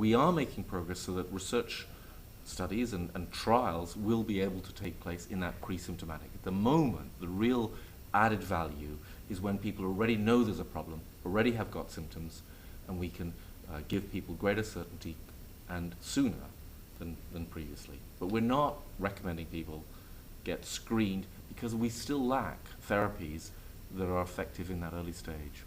we are making progress so that research studies and trials will be able to take place in that pre-symptomatic. At the moment, the real added value is when people already know there's a problem, already have got symptoms, and we can give people greater certainty and sooner than previously. But we're not recommending people get screened because we still lack therapies that are effective in that early stage.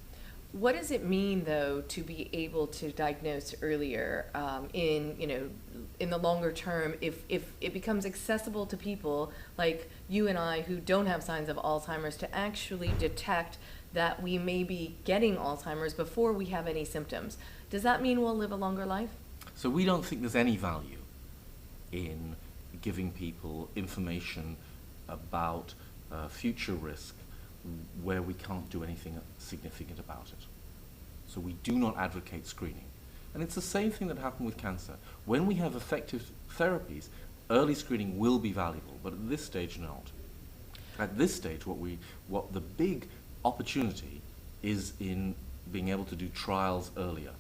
What does it mean, though, to be able to diagnose earlier in the longer term, if it becomes accessible to people like you and I who don't have signs of Alzheimer's to actually detect that we may be getting Alzheimer's before we have any symptoms? Does that mean we'll live a longer life? So we don't think there's any value in giving people information about future risk where we can't do anything significant about it. So we do not advocate screening. And it's the same thing that happened with cancer. When we have effective therapies, early screening will be valuable, but at this stage not. At this stage, what the big opportunity is in being able to do trials earlier.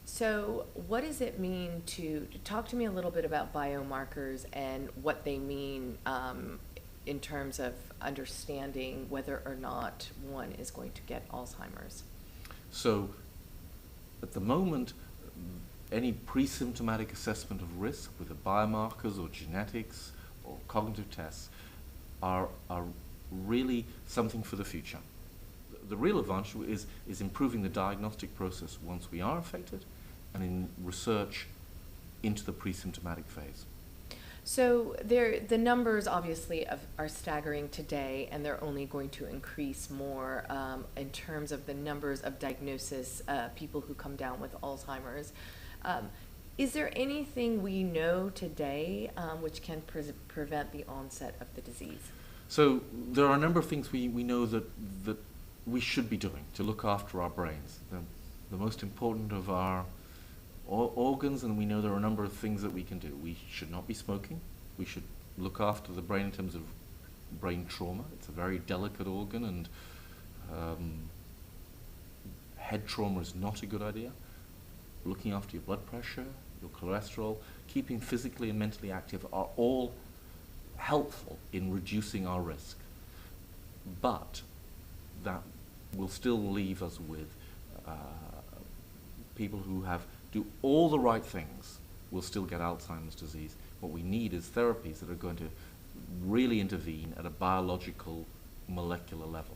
So what does it mean to talk to me a little bit about biomarkers and what they mean in terms of understanding whether or not one is going to get Alzheimer's? So at the moment, any pre-symptomatic assessment of risk with the biomarkers or genetics or cognitive tests are really something for the future. The real advantage is improving the diagnostic process once we are affected and in research into the pre-symptomatic phase. So the numbers obviously are staggering today, and they're only going to increase more in terms of the numbers of diagnosis, people who come down with Alzheimer's. Is there anything we know today which can prevent the onset of the disease? So there are a number of things we know that we should be doing to look after our brains. The most important of our organs, and we know there are a number of things that we can do. We should not be smoking. We should look after the brain in terms of brain trauma. It's a very delicate organ, and head trauma is not a good idea. Looking after your blood pressure, your cholesterol, keeping physically and mentally active are all helpful in reducing our risk. But that will still leave us with people who do all the right things will still get Alzheimer's disease. What we need is therapies that are going to really intervene at a biological, molecular level.